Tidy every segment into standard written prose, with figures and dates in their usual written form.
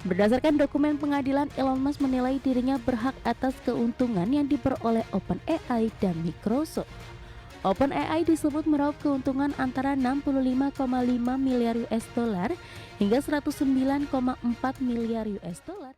Berdasarkan dokumen pengadilan, Elon Musk menilai dirinya berhak atas keuntungan yang diperoleh OpenAI dan Microsoft. OpenAI disebut meraup keuntungan antara 65,5 miliar US dollar hingga 109,4 miliar US dollar.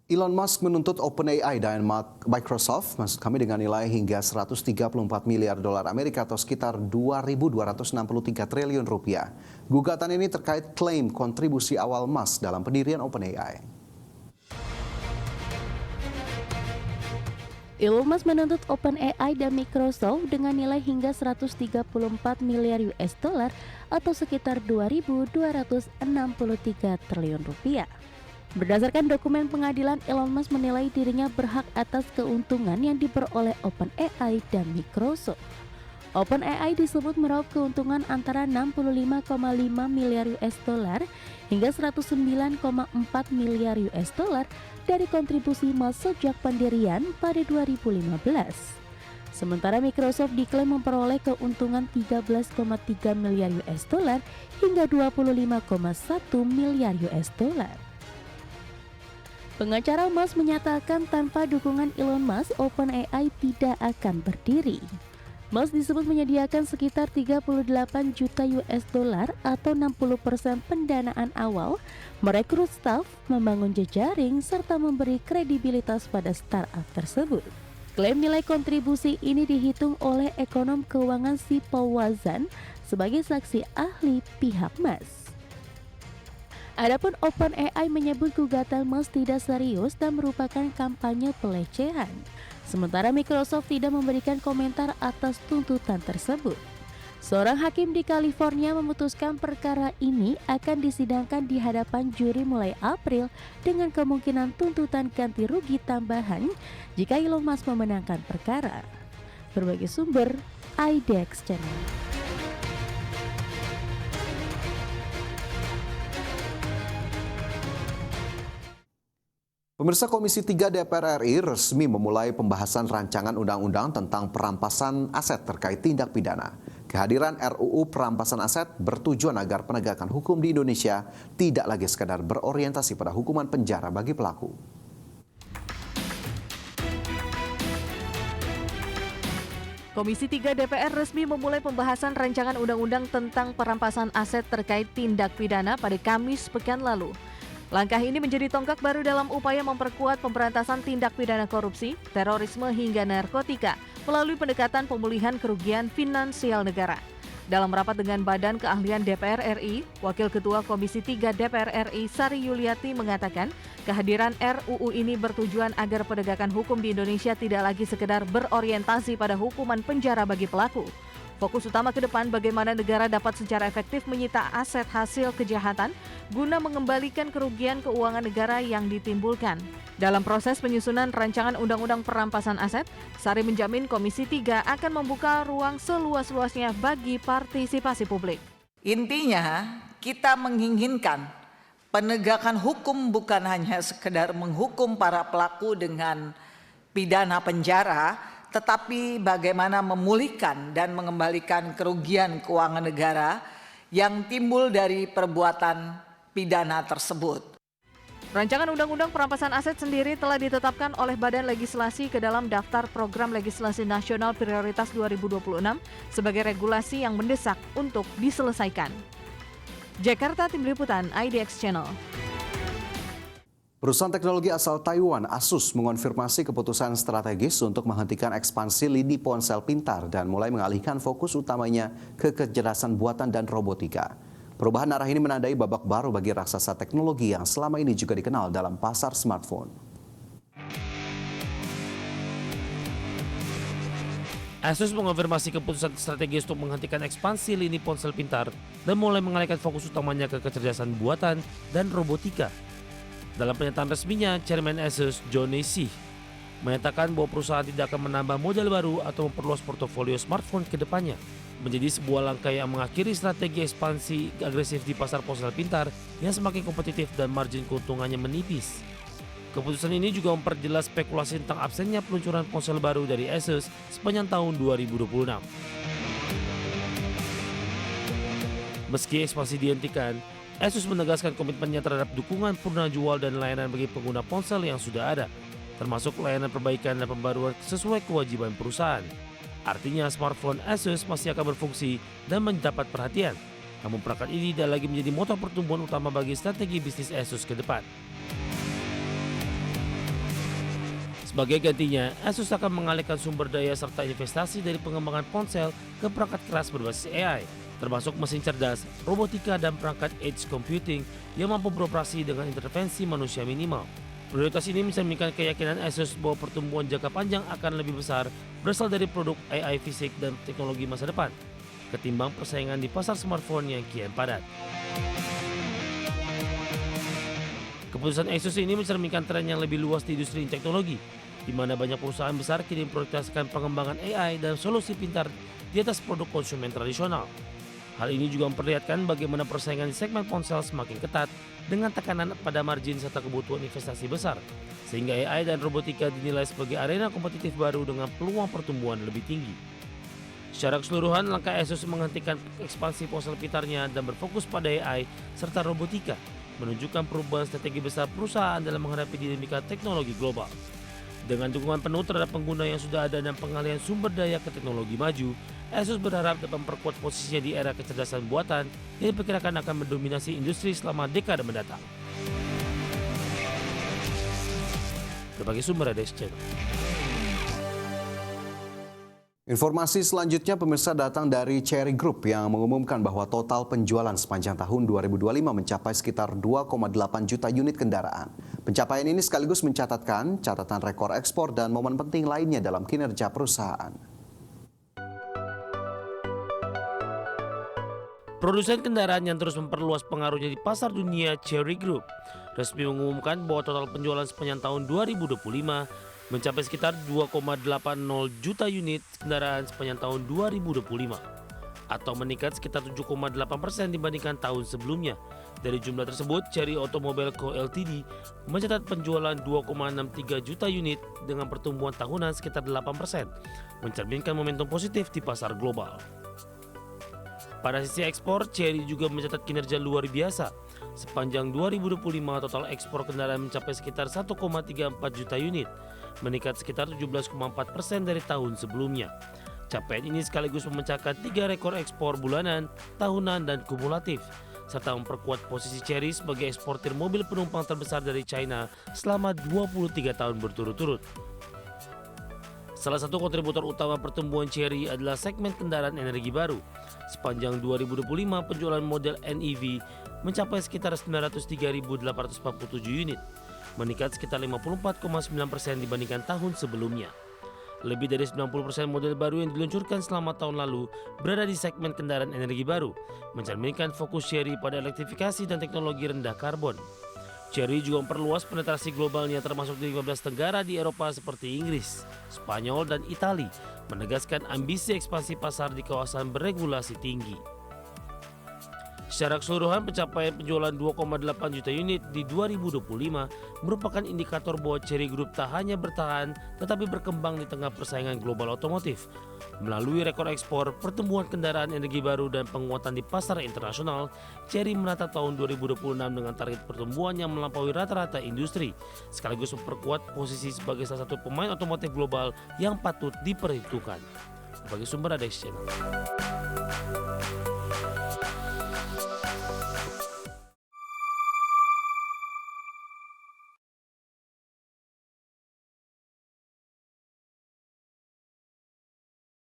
Elon Musk menuntut OpenAI dan Microsoft, maksud kami dengan nilai hingga 134 miliar dolar Amerika atau sekitar 2.263 triliun rupiah. Gugatan ini terkait klaim kontribusi awal Musk dalam pendirian OpenAI. Elon Musk menuntut OpenAI dan Microsoft dengan nilai hingga 134 miliar US dollar atau sekitar 2.263 triliun rupiah. Berdasarkan dokumen pengadilan, Elon Musk menilai dirinya berhak atas keuntungan yang diperoleh OpenAI dan Microsoft. OpenAI disebut meraup keuntungan antara 65,5 miliar US dollar hingga 109,4 miliar US dollar dari kontribusi Musk sejak pendirian pada 2015. Sementara Microsoft diklaim memperoleh keuntungan 13,3 miliar US dollar hingga 25,1 miliar US dollar. Pengacara Musk menyatakan tanpa dukungan Elon Musk, OpenAI tidak akan berdiri. Musk disebut menyediakan sekitar 38 juta US dollar atau 60% pendanaan awal, merekrut staf, membangun jejaring, serta memberi kredibilitas pada startup tersebut. Klaim nilai kontribusi ini dihitung oleh ekonom keuangan si Paul Wazan sebagai saksi ahli pihak Musk. Adapun OpenAI menyebut gugatan Musk tidak serius dan merupakan kampanye pelecehan. Sementara Microsoft tidak memberikan komentar atas tuntutan tersebut. Seorang hakim di California memutuskan perkara ini akan disidangkan di hadapan juri mulai April dengan kemungkinan tuntutan ganti rugi tambahan jika Elon Musk memenangkan perkara. Berbagai sumber, IDX Channel. Pemirsa, Komisi 3 DPR RI resmi memulai pembahasan rancangan undang-undang tentang perampasan aset terkait tindak pidana. Kehadiran RUU perampasan aset bertujuan agar penegakan hukum di Indonesia tidak lagi sekadar berorientasi pada hukuman penjara bagi pelaku. Komisi 3 DPR resmi memulai pembahasan rancangan undang-undang tentang perampasan aset terkait tindak pidana pada Kamis pekan lalu. Langkah ini menjadi tonggak baru dalam upaya memperkuat pemberantasan tindak pidana korupsi, terorisme hingga narkotika melalui pendekatan pemulihan kerugian finansial negara. Dalam rapat dengan Badan Keahlian DPR RI, Wakil Ketua Komisi 3 DPR RI Sari Yuliati mengatakan kehadiran RUU ini bertujuan agar penegakan hukum di Indonesia tidak lagi sekedar berorientasi pada hukuman penjara bagi pelaku. Fokus utama ke depan bagaimana negara dapat secara efektif menyita aset hasil kejahatan guna mengembalikan kerugian keuangan negara yang ditimbulkan. Dalam proses penyusunan rancangan undang-undang perampasan aset, Sari menjamin Komisi 3 akan membuka ruang seluas-luasnya bagi partisipasi publik. Intinya, kita menginginkan penegakan hukum bukan hanya sekedar menghukum para pelaku dengan pidana penjara, tetapi bagaimana memulihkan dan mengembalikan kerugian keuangan negara yang timbul dari perbuatan pidana tersebut. Rancangan Undang-Undang Perampasan Aset sendiri telah ditetapkan oleh Badan Legislasi ke dalam Daftar Program Legislasi Nasional Prioritas 2026 sebagai regulasi yang mendesak untuk diselesaikan. Jakarta, Tim Liputan, IDX Channel. Perusahaan teknologi asal Taiwan, Asus, mengonfirmasi keputusan strategis untuk menghentikan ekspansi lini ponsel pintar dan mulai mengalihkan fokus utamanya ke kecerdasan buatan dan robotika. Perubahan arah ini menandai babak baru bagi raksasa teknologi yang selama ini juga dikenal dalam pasar smartphone. Asus mengonfirmasi keputusan strategis untuk menghentikan ekspansi lini ponsel pintar dan mulai mengalihkan fokus utamanya ke kecerdasan buatan dan robotika. Dalam pernyataan resminya, Chairman Asus, John Nesi, menyatakan bahwa perusahaan tidak akan menambah model baru atau memperluas portofolio smartphone ke depannya. Menjadi sebuah langkah yang mengakhiri strategi ekspansi agresif di pasar ponsel pintar yang semakin kompetitif dan margin keuntungannya menipis. Keputusan ini juga memperjelas spekulasi tentang absennya peluncuran ponsel baru dari Asus sepanjang tahun 2026. Meski ekspansi dihentikan, Asus menegaskan komitmennya terhadap dukungan purna jual dan layanan bagi pengguna ponsel yang sudah ada, termasuk layanan perbaikan dan pembaruan sesuai kewajiban perusahaan. Artinya smartphone Asus masih akan berfungsi dan mendapat perhatian. Namun perangkat ini tidak lagi menjadi motor pertumbuhan utama bagi strategi bisnis Asus ke depan. Sebagai gantinya, Asus akan mengalihkan sumber daya serta investasi dari pengembangan ponsel ke perangkat keras berbasis AI, termasuk mesin cerdas, robotika, dan perangkat edge computing yang mampu beroperasi dengan intervensi manusia minimal. Prioritas ini mencerminkan keyakinan Asus bahwa pertumbuhan jangka panjang akan lebih besar berasal dari produk AI fisik dan teknologi masa depan, ketimbang persaingan di pasar smartphone yang kian padat. Keputusan Asus ini mencerminkan tren yang lebih luas di industri teknologi, di mana banyak perusahaan besar kini memprioritaskan pengembangan AI dan solusi pintar di atas produk konsumen tradisional. Hal ini juga memperlihatkan bagaimana persaingan di segmen ponsel semakin ketat dengan tekanan pada margin serta kebutuhan investasi besar, sehingga AI dan robotika dinilai sebagai arena kompetitif baru dengan peluang pertumbuhan lebih tinggi. Secara keseluruhan, langkah Asus menghentikan ekspansi ponsel pintarnya dan berfokus pada AI serta robotika menunjukkan perubahan strategi besar perusahaan dalam menghadapi dinamika teknologi global. Dengan dukungan penuh terhadap pengguna yang sudah ada dan pengalihan sumber daya ke teknologi maju, Asus berharap dapat memperkuat posisinya di era kecerdasan buatan yang diperkirakan akan mendominasi industri selama dekade mendatang. Berbagai sumber ada di channel. Informasi selanjutnya pemirsa datang dari Chery Group yang mengumumkan bahwa total penjualan sepanjang tahun 2025 mencapai sekitar 2,8 juta unit kendaraan. Pencapaian ini sekaligus mencatatkan catatan rekor ekspor dan momen penting lainnya dalam kinerja perusahaan. Produsen kendaraan yang terus memperluas pengaruhnya di pasar dunia, Chery Group resmi mengumumkan bahwa total penjualan sepanjang tahun 2025 mencapai sekitar 2,80 juta unit kendaraan sepanjang tahun 2025 atau meningkat sekitar 7,8% dibandingkan tahun sebelumnya. Dari jumlah tersebut, Chery Automobile Co. Ltd mencatat penjualan 2,63 juta unit dengan pertumbuhan tahunan sekitar 8%, mencerminkan momentum positif di pasar global. Pada sisi ekspor, Chery juga mencatat kinerja luar biasa. Sepanjang 2025, total ekspor kendaraan mencapai sekitar 1,34 juta unit, meningkat sekitar 17,4% dari tahun sebelumnya. Capaian ini sekaligus memecahkan 3 rekor ekspor bulanan, tahunan, dan kumulatif, serta memperkuat posisi Chery sebagai eksportir mobil penumpang terbesar dari China selama 23 tahun berturut-turut. Salah satu kontributor utama pertumbuhan Chery adalah segmen kendaraan energi baru. Sepanjang 2025, penjualan model NEV mencapai sekitar 903.847 unit, meningkat sekitar 54,9% dibandingkan tahun sebelumnya. Lebih dari 90% model baru yang diluncurkan selama tahun lalu berada di segmen kendaraan energi baru, mencerminkan fokus Chery pada elektrifikasi dan teknologi rendah karbon. Chery juga memperluas penetrasi globalnya termasuk di 15 negara di Eropa seperti Inggris, Spanyol, dan Italia, menegaskan ambisi ekspansi pasar di kawasan beregulasi tinggi. Secara keseluruhan, pencapaian penjualan 2,8 juta unit di 2025 merupakan indikator bahwa Chery Group tak hanya bertahan tetapi berkembang di tengah persaingan global otomotif. Melalui rekor ekspor, pertumbuhan kendaraan energi baru, dan penguatan di pasar internasional, Chery menata tahun 2026 dengan target pertumbuhan yang melampaui rata-rata industri, sekaligus memperkuat posisi sebagai salah satu pemain otomotif global yang patut diperhitungkan. Bagi sumber ada di channel.